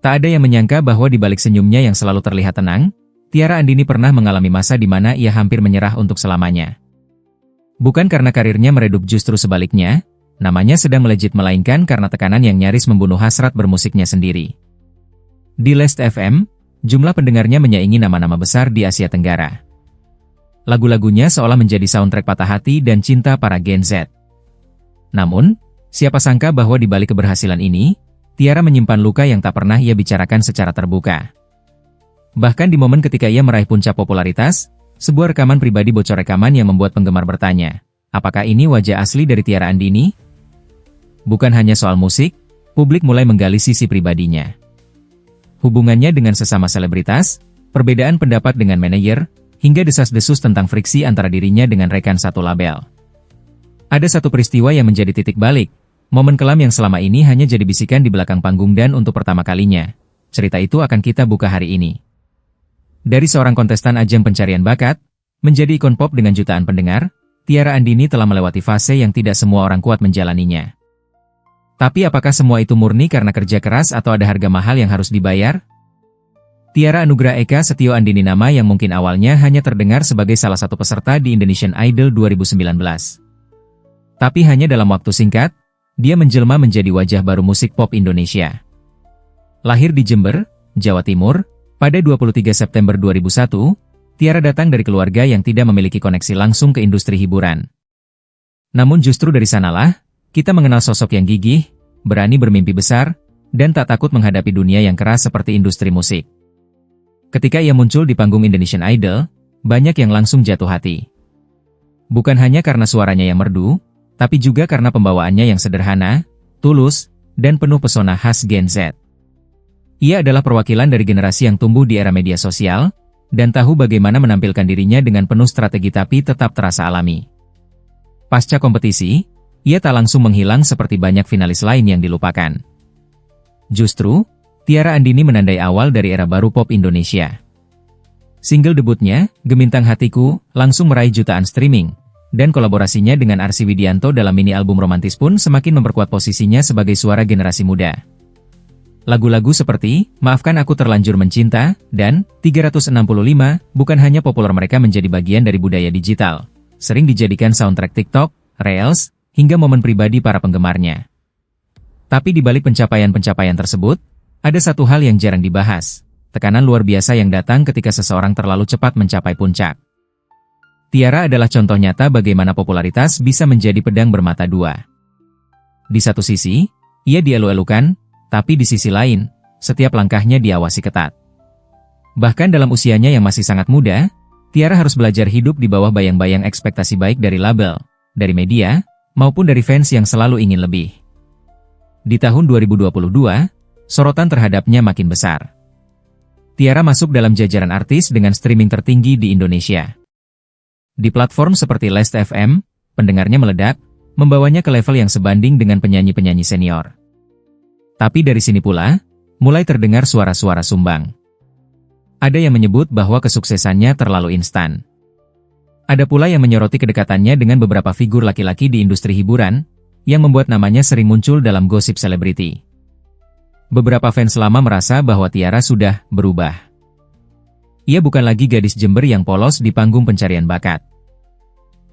Tak ada yang menyangka bahwa di balik senyumnya yang selalu terlihat tenang, Tiara Andini pernah mengalami masa di mana ia hampir menyerah untuk selamanya. Bukan karena karirnya meredup, justru sebaliknya, namanya sedang melejit, melainkan karena tekanan yang nyaris membunuh hasrat bermusiknya sendiri. Di Last FM, jumlah pendengarnya menyaingi nama-nama besar di Asia Tenggara. Lagu-lagunya seolah menjadi soundtrack patah hati dan cinta para Gen Z. Namun, siapa sangka bahwa di balik keberhasilan ini, Tiara menyimpan luka yang tak pernah ia bicarakan secara terbuka. Bahkan di momen ketika ia meraih puncak popularitas, sebuah rekaman pribadi bocor, rekaman yang membuat penggemar bertanya, apakah ini wajah asli dari Tiara Andini? Bukan hanya soal musik, publik mulai menggali sisi pribadinya. Hubungannya dengan sesama selebritas, perbedaan pendapat dengan manajer, hingga desas-desus tentang friksi antara dirinya dengan rekan satu label. Ada satu peristiwa yang menjadi titik balik, momen kelam yang selama ini hanya jadi bisikan di belakang panggung, dan untuk pertama kalinya, cerita itu akan kita buka hari ini. Dari seorang kontestan ajang pencarian bakat, menjadi ikon pop dengan jutaan pendengar, Tiara Andini telah melewati fase yang tidak semua orang kuat menjalaninya. Tapi apakah semua itu murni karena kerja keras atau ada harga mahal yang harus dibayar? Tiara Anugrah Eka Setio Andini, nama yang mungkin awalnya hanya terdengar sebagai salah satu peserta di Indonesian Idol 2019. Tapi hanya dalam waktu singkat, dia menjelma menjadi wajah baru musik pop Indonesia. Lahir di Jember, Jawa Timur, pada 23 September 2001, Tiara datang dari keluarga yang tidak memiliki koneksi langsung ke industri hiburan. Namun justru dari sanalah, kita mengenal sosok yang gigih, berani bermimpi besar, dan tak takut menghadapi dunia yang keras seperti industri musik. Ketika ia muncul di panggung Indonesian Idol, banyak yang langsung jatuh hati. Bukan hanya karena suaranya yang merdu, tapi juga karena pembawaannya yang sederhana, tulus, dan penuh pesona khas Gen Z. Ia adalah perwakilan dari generasi yang tumbuh di era media sosial, dan tahu bagaimana menampilkan dirinya dengan penuh strategi tapi tetap terasa alami. Pasca kompetisi, ia tak langsung menghilang seperti banyak finalis lain yang dilupakan. Justru, Tiara Andini menandai awal dari era baru pop Indonesia. Single debutnya, Gemintang Hatiku, langsung meraih jutaan streaming, dan kolaborasinya dengan Arsy Widianto dalam mini album romantis pun semakin memperkuat posisinya sebagai suara generasi muda. Lagu-lagu seperti Maafkan Aku Terlanjur Mencinta dan 365 bukan hanya populer, mereka menjadi bagian dari budaya digital, sering dijadikan soundtrack TikTok, Reels, hingga momen pribadi para penggemarnya. Tapi di balik pencapaian-pencapaian tersebut, ada satu hal yang jarang dibahas, tekanan luar biasa yang datang ketika seseorang terlalu cepat mencapai puncak. Tiara adalah contoh nyata bagaimana popularitas bisa menjadi pedang bermata dua. Di satu sisi, ia dielu-elukan, tapi di sisi lain, setiap langkahnya diawasi ketat. Bahkan dalam usianya yang masih sangat muda, Tiara harus belajar hidup di bawah bayang-bayang ekspektasi baik dari label, dari media, maupun dari fans yang selalu ingin lebih. Di tahun 2022, sorotan terhadapnya makin besar. Tiara masuk dalam jajaran artis dengan streaming tertinggi di Indonesia. Di platform seperti Last FM, pendengarnya meledak, membawanya ke level yang sebanding dengan penyanyi-penyanyi senior. Tapi dari sini pula, mulai terdengar suara-suara sumbang. Ada yang menyebut bahwa kesuksesannya terlalu instan. Ada pula yang menyoroti kedekatannya dengan beberapa figur laki-laki di industri hiburan, yang membuat namanya sering muncul dalam gosip selebriti. Beberapa fans lama merasa bahwa Tiara sudah berubah. Ia bukan lagi gadis Jember yang polos di panggung pencarian bakat.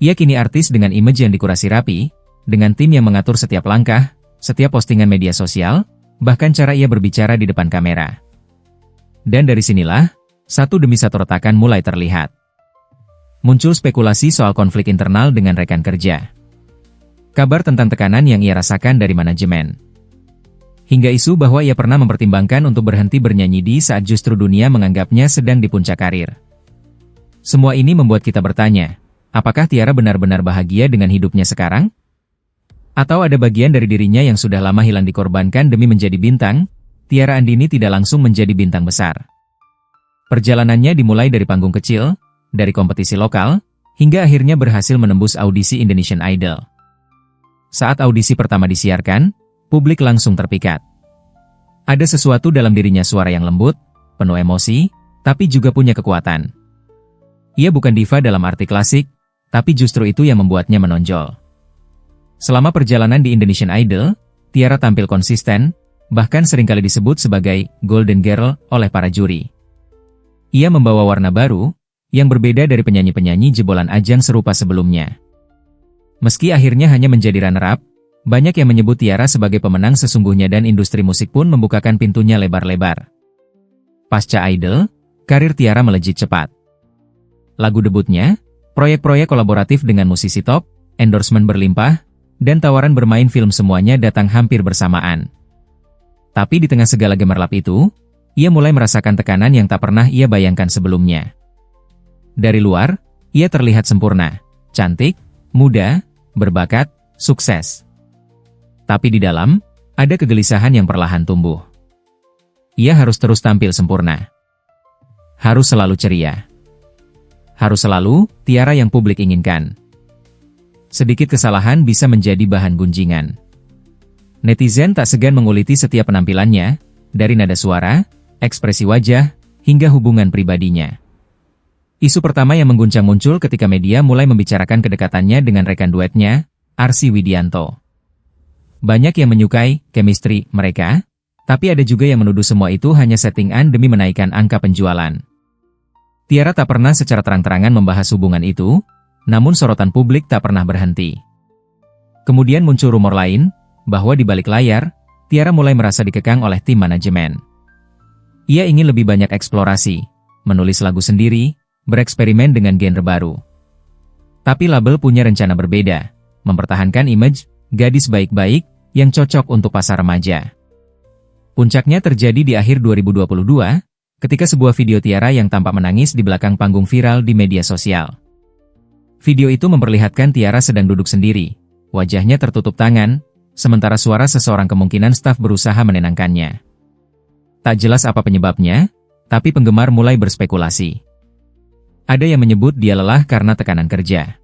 Ia kini artis dengan image yang dikurasi rapi, dengan tim yang mengatur setiap langkah, setiap postingan media sosial, bahkan cara ia berbicara di depan kamera. Dan dari sinilah, satu demi satu retakan mulai terlihat. Muncul spekulasi soal konflik internal dengan rekan kerja. Kabar tentang tekanan yang ia rasakan dari manajemen. Hingga isu bahwa ia pernah mempertimbangkan untuk berhenti bernyanyi di saat justru dunia menganggapnya sedang di puncak karir. Semua ini membuat kita bertanya, apakah Tiara benar-benar bahagia dengan hidupnya sekarang? Atau ada bagian dari dirinya yang sudah lama hilang dikorbankan demi menjadi bintang? Tiara Andini tidak langsung menjadi bintang besar. Perjalanannya dimulai dari panggung kecil, dari kompetisi lokal, hingga akhirnya berhasil menembus audisi Indonesian Idol. Saat audisi pertama disiarkan, publik langsung terpikat. Ada sesuatu dalam dirinya, suara yang lembut, penuh emosi, tapi juga punya kekuatan. Ia bukan diva dalam arti klasik, tapi justru itu yang membuatnya menonjol. Selama perjalanan di Indonesian Idol, Tiara tampil konsisten, bahkan seringkali disebut sebagai Golden Girl oleh para juri. Ia membawa warna baru, yang berbeda dari penyanyi-penyanyi jebolan ajang serupa sebelumnya. Meski akhirnya hanya menjadi runner-up, banyak yang menyebut Tiara sebagai pemenang sesungguhnya dan industri musik pun membukakan pintunya lebar-lebar. Pasca Idol, karir Tiara melejit cepat. Lagu debutnya, proyek-proyek kolaboratif dengan musisi top, endorsement berlimpah, dan tawaran bermain film semuanya datang hampir bersamaan. Tapi di tengah segala gemerlap itu, ia mulai merasakan tekanan yang tak pernah ia bayangkan sebelumnya. Dari luar, ia terlihat sempurna, cantik, muda, berbakat, sukses. Tapi di dalam, ada kegelisahan yang perlahan tumbuh. Ia harus terus tampil sempurna. Harus selalu ceria. Harus selalu Tiara yang publik inginkan. Sedikit kesalahan bisa menjadi bahan gunjingan. Netizen tak segan menguliti setiap penampilannya, dari nada suara, ekspresi wajah, hingga hubungan pribadinya. Isu pertama yang mengguncang muncul ketika media mulai membicarakan kedekatannya dengan rekan duetnya, Arsy Widianto. Banyak yang menyukai chemistry mereka, tapi ada juga yang menuduh semua itu hanya settingan demi menaikkan angka penjualan. Tiara tak pernah secara terang-terangan membahas hubungan itu, namun sorotan publik tak pernah berhenti. Kemudian muncul rumor lain, bahwa di balik layar, Tiara mulai merasa dikekang oleh tim manajemen. Ia ingin lebih banyak eksplorasi, menulis lagu sendiri, bereksperimen dengan genre baru. Tapi label punya rencana berbeda, mempertahankan image gadis baik-baik yang cocok untuk pasar remaja. Puncaknya terjadi di akhir 2022, ketika sebuah video Tiara yang tampak menangis di belakang panggung viral di media sosial. Video itu memperlihatkan Tiara sedang duduk sendiri, wajahnya tertutup tangan, sementara suara seseorang kemungkinan staf berusaha menenangkannya. Tak jelas apa penyebabnya, tapi penggemar mulai berspekulasi. Ada yang menyebut dia lelah karena tekanan kerja.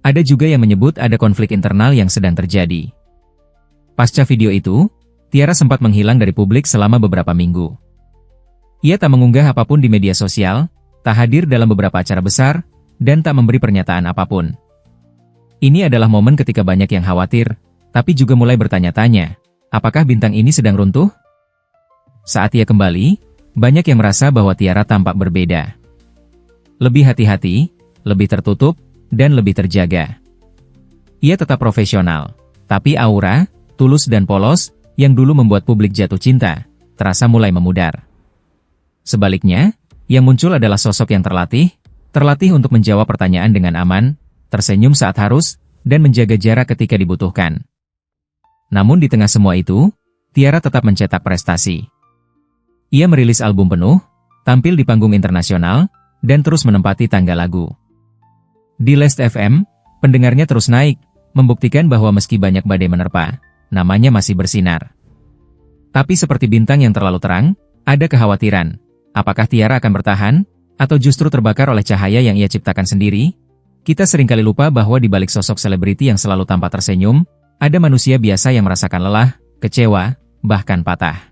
Ada juga yang menyebut ada konflik internal yang sedang terjadi. Pasca video itu, Tiara sempat menghilang dari publik selama beberapa minggu. Ia tak mengunggah apapun di media sosial, tak hadir dalam beberapa acara besar, dan tak memberi pernyataan apapun. Ini adalah momen ketika banyak yang khawatir, tapi juga mulai bertanya-tanya, apakah bintang ini sedang runtuh? Saat ia kembali, banyak yang merasa bahwa Tiara tampak berbeda. Lebih hati-hati, lebih tertutup, dan lebih terjaga. Ia tetap profesional, tapi aura, tulus dan polos, yang dulu membuat publik jatuh cinta, terasa mulai memudar. Sebaliknya, yang muncul adalah sosok yang terlatih untuk menjawab pertanyaan dengan aman, tersenyum saat harus, dan menjaga jarak ketika dibutuhkan. Namun di tengah semua itu, Tiara tetap mencetak prestasi. Ia merilis album penuh, tampil di panggung internasional, dan terus menempati tangga lagu. Di Last FM, pendengarnya terus naik, membuktikan bahwa meski banyak badai menerpa, namanya masih bersinar. Tapi seperti bintang yang terlalu terang, ada kekhawatiran. Apakah Tiara akan bertahan, atau justru terbakar oleh cahaya yang ia ciptakan sendiri? Kita seringkali lupa bahwa di balik sosok selebriti yang selalu tampak tersenyum, ada manusia biasa yang merasakan lelah, kecewa, bahkan patah.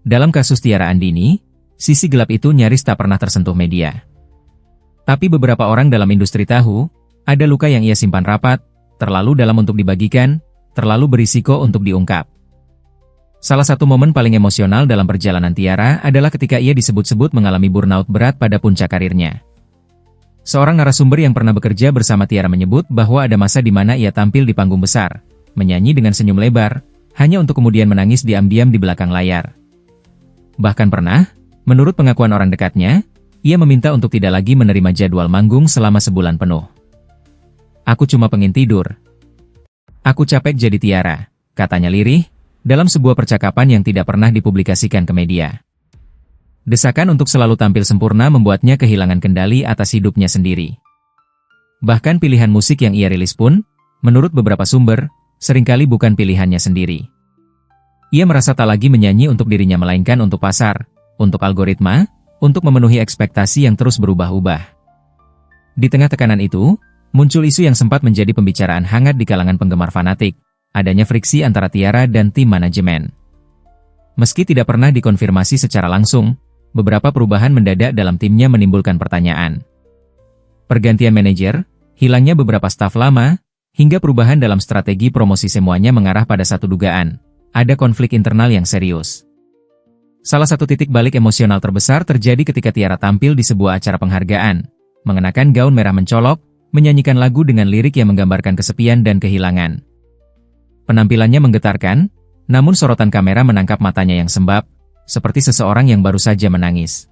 Dalam kasus Tiara Andini, sisi gelap itu nyaris tak pernah tersentuh media. Tapi beberapa orang dalam industri tahu, ada luka yang ia simpan rapat, terlalu dalam untuk dibagikan, terlalu berisiko untuk diungkap. Salah satu momen paling emosional dalam perjalanan Tiara adalah ketika ia disebut-sebut mengalami burnout berat pada puncak karirnya. Seorang narasumber yang pernah bekerja bersama Tiara menyebut bahwa ada masa di mana ia tampil di panggung besar, menyanyi dengan senyum lebar, hanya untuk kemudian menangis diam-diam di belakang layar. Bahkan pernah, menurut pengakuan orang dekatnya, ia meminta untuk tidak lagi menerima jadwal manggung selama sebulan penuh. "Aku cuma pengen tidur. Aku capek jadi Tiara," katanya lirih, dalam sebuah percakapan yang tidak pernah dipublikasikan ke media. Desakan untuk selalu tampil sempurna membuatnya kehilangan kendali atas hidupnya sendiri. Bahkan pilihan musik yang ia rilis pun, menurut beberapa sumber, seringkali bukan pilihannya sendiri. Ia merasa tak lagi menyanyi untuk dirinya melainkan untuk pasar, untuk algoritma, untuk memenuhi ekspektasi yang terus berubah-ubah. Di tengah tekanan itu, muncul isu yang sempat menjadi pembicaraan hangat di kalangan penggemar fanatik, adanya friksi antara Tiara dan tim manajemen. Meski tidak pernah dikonfirmasi secara langsung, beberapa perubahan mendadak dalam timnya menimbulkan pertanyaan. Pergantian manajer, hilangnya beberapa staf lama, hingga perubahan dalam strategi promosi semuanya mengarah pada satu dugaan. ada konflik internal yang serius. Salah satu titik balik emosional terbesar terjadi ketika Tiara tampil di sebuah acara penghargaan, mengenakan gaun merah mencolok, menyanyikan lagu dengan lirik yang menggambarkan kesepian dan kehilangan. Penampilannya menggetarkan, namun sorotan kamera menangkap matanya yang sembab, seperti seseorang yang baru saja menangis.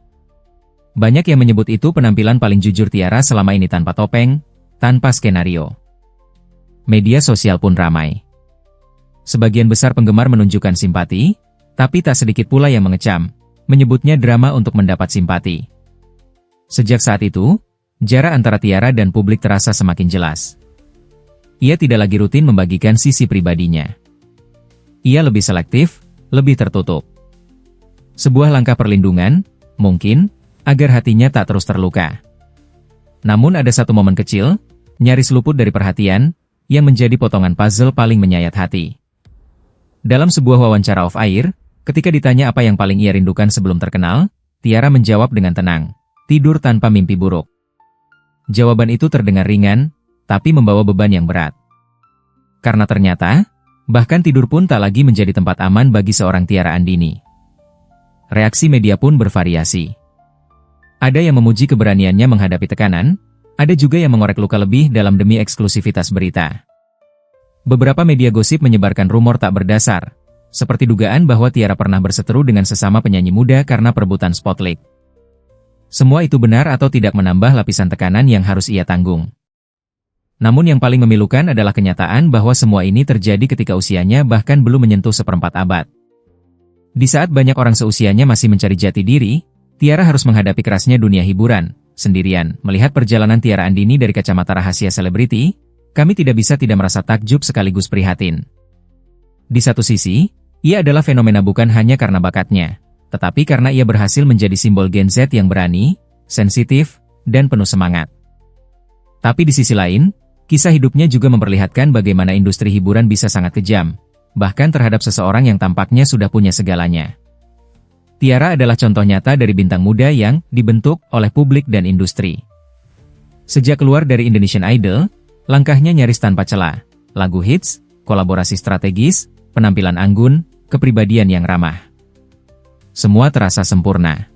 Banyak yang menyebut itu penampilan paling jujur Tiara selama ini tanpa topeng, tanpa skenario. Media sosial pun ramai. Sebagian besar penggemar menunjukkan simpati, tapi tak sedikit pula yang mengecam, menyebutnya drama untuk mendapat simpati. Sejak saat itu, jarak antara Tiara dan publik terasa semakin jelas. Ia tidak lagi rutin membagikan sisi pribadinya. Ia lebih selektif, lebih tertutup. Sebuah langkah perlindungan, mungkin, agar hatinya tak terus terluka. Namun ada satu momen kecil, nyaris luput dari perhatian, yang menjadi potongan puzzle paling menyayat hati. Dalam sebuah wawancara off-air, ketika ditanya apa yang paling ia rindukan sebelum terkenal, Tiara menjawab dengan tenang, tidur tanpa mimpi buruk. Jawaban itu terdengar ringan, tapi membawa beban yang berat. Karena ternyata, bahkan tidur pun tak lagi menjadi tempat aman bagi seorang Tiara Andini. Reaksi media pun bervariasi. Ada yang memuji keberaniannya menghadapi tekanan, ada juga yang mengorek luka lebih dalam demi eksklusivitas berita. Beberapa media gosip menyebarkan rumor tak berdasar, seperti dugaan bahwa Tiara pernah berseteru dengan sesama penyanyi muda karena perebutan spotlight. Semua itu benar atau tidak menambah lapisan tekanan yang harus ia tanggung. Namun yang paling memilukan adalah kenyataan bahwa semua ini terjadi ketika usianya bahkan belum menyentuh seperempat abad. Di saat banyak orang seusianya masih mencari jati diri, Tiara harus menghadapi kerasnya dunia hiburan, sendirian. Melihat perjalanan Tiara Andini dari kacamata rahasia selebriti, kami tidak bisa tidak merasa takjub sekaligus prihatin. Di satu sisi, ia adalah fenomena bukan hanya karena bakatnya, tetapi karena ia berhasil menjadi simbol Gen Z yang berani, sensitif, dan penuh semangat. Tapi di sisi lain, kisah hidupnya juga memperlihatkan bagaimana industri hiburan bisa sangat kejam, bahkan terhadap seseorang yang tampaknya sudah punya segalanya. Tiara adalah contoh nyata dari bintang muda yang dibentuk oleh publik dan industri. Sejak keluar dari Indonesian Idol, langkahnya nyaris tanpa celah. Lagu hits, kolaborasi strategis, penampilan anggun, kepribadian yang ramah. Semua terasa sempurna.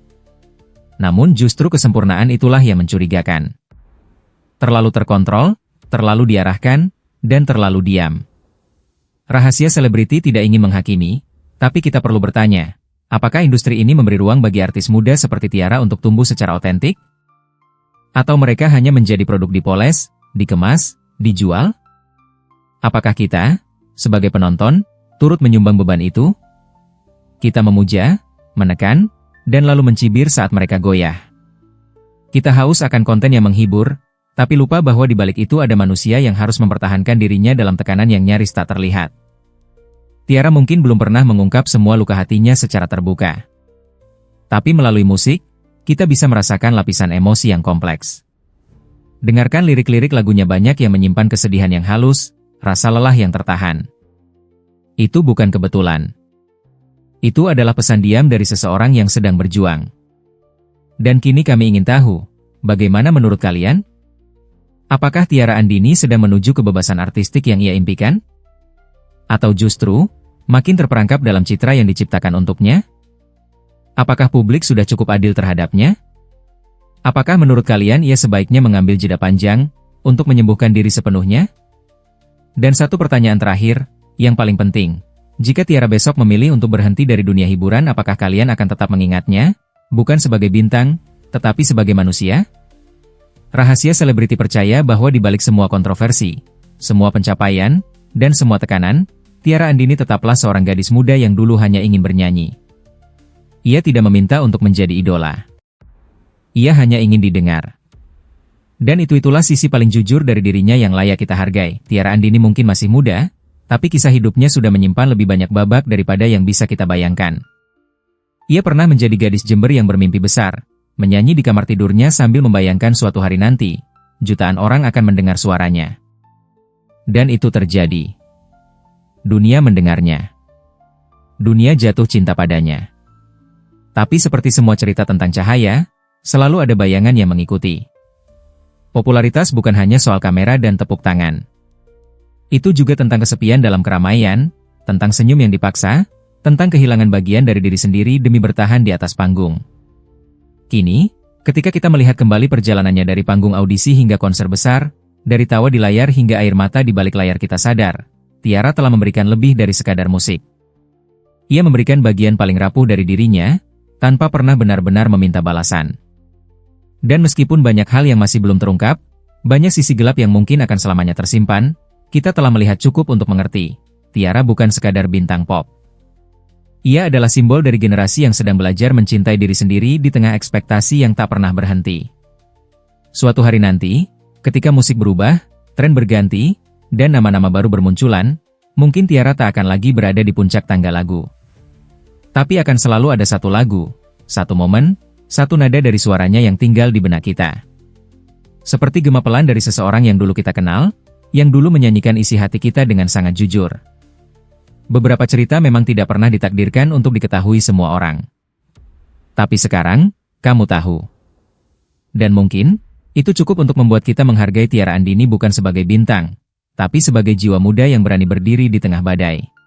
Namun justru kesempurnaan itulah yang mencurigakan. Terlalu terkontrol, terlalu diarahkan, dan terlalu diam. Rahasia selebriti tidak ingin menghakimi, tapi kita perlu bertanya, apakah industri ini memberi ruang bagi artis muda seperti Tiara untuk tumbuh secara otentik? Atau mereka hanya menjadi produk dipoles, dikemas, dijual? Apakah kita, sebagai penonton, turut menyumbang beban itu? Kita memuja, menekan, dan lalu mencibir saat mereka goyah. Kita haus akan konten yang menghibur, tapi lupa bahwa di balik itu ada manusia yang harus mempertahankan dirinya dalam tekanan yang nyaris tak terlihat. Tiara mungkin belum pernah mengungkap semua luka hatinya secara terbuka. Tapi melalui musik, kita bisa merasakan lapisan emosi yang kompleks. Dengarkan lirik-lirik lagunya banyak yang menyimpan kesedihan yang halus, rasa lelah yang tertahan. Itu bukan kebetulan. Itu adalah pesan diam dari seseorang yang sedang berjuang. Dan kini kami ingin tahu, bagaimana menurut kalian? Apakah Tiara Andini sedang menuju kebebasan artistik yang ia impikan? Atau justru, makin terperangkap dalam citra yang diciptakan untuknya? Apakah publik sudah cukup adil terhadapnya? Apakah menurut kalian ia sebaiknya mengambil jeda panjang, untuk menyembuhkan diri sepenuhnya? Dan satu pertanyaan terakhir, yang paling penting. Jika Tiara besok memilih untuk berhenti dari dunia hiburan, apakah kalian akan tetap mengingatnya? Bukan sebagai bintang, tetapi sebagai manusia? Rahasia selebriti percaya bahwa di balik semua kontroversi, semua pencapaian, dan semua tekanan, Tiara Andini tetaplah seorang gadis muda yang dulu hanya ingin bernyanyi. Ia tidak meminta untuk menjadi idola. Ia hanya ingin didengar. Dan itulah sisi paling jujur dari dirinya yang layak kita hargai. Tiara Andini mungkin masih muda, tapi kisah hidupnya sudah menyimpan lebih banyak babak daripada yang bisa kita bayangkan. Ia pernah menjadi gadis Jember yang bermimpi besar, menyanyi di kamar tidurnya sambil membayangkan suatu hari nanti, jutaan orang akan mendengar suaranya. Dan itu terjadi. Dunia mendengarnya. Dunia jatuh cinta padanya. Tapi seperti semua cerita tentang cahaya, selalu ada bayangan yang mengikuti. Popularitas bukan hanya soal kamera dan tepuk tangan. Itu juga tentang kesepian dalam keramaian, tentang senyum yang dipaksa, tentang kehilangan bagian dari diri sendiri demi bertahan di atas panggung. Kini, ketika kita melihat kembali perjalanannya dari panggung audisi hingga konser besar, dari tawa di layar hingga air mata di balik layar, kita sadar, Tiara telah memberikan lebih dari sekadar musik. Ia memberikan bagian paling rapuh dari dirinya, tanpa pernah benar-benar meminta balasan. Dan meskipun banyak hal yang masih belum terungkap, banyak sisi gelap yang mungkin akan selamanya tersimpan, kita telah melihat cukup untuk mengerti, Tiara bukan sekadar bintang pop. Ia adalah simbol dari generasi yang sedang belajar mencintai diri sendiri di tengah ekspektasi yang tak pernah berhenti. Suatu hari nanti, ketika musik berubah, tren berganti, dan nama-nama baru bermunculan, mungkin Tiara tak akan lagi berada di puncak tangga lagu. Tapi akan selalu ada satu lagu, satu momen, satu nada dari suaranya yang tinggal di benak kita. Seperti gemepelan dari seseorang yang dulu kita kenal, yang dulu menyanyikan isi hati kita dengan sangat jujur. Beberapa cerita memang tidak pernah ditakdirkan untuk diketahui semua orang. Tapi sekarang, kamu tahu. Dan mungkin, itu cukup untuk membuat kita menghargai Tiara Andini bukan sebagai bintang, tapi sebagai jiwa muda yang berani berdiri di tengah badai.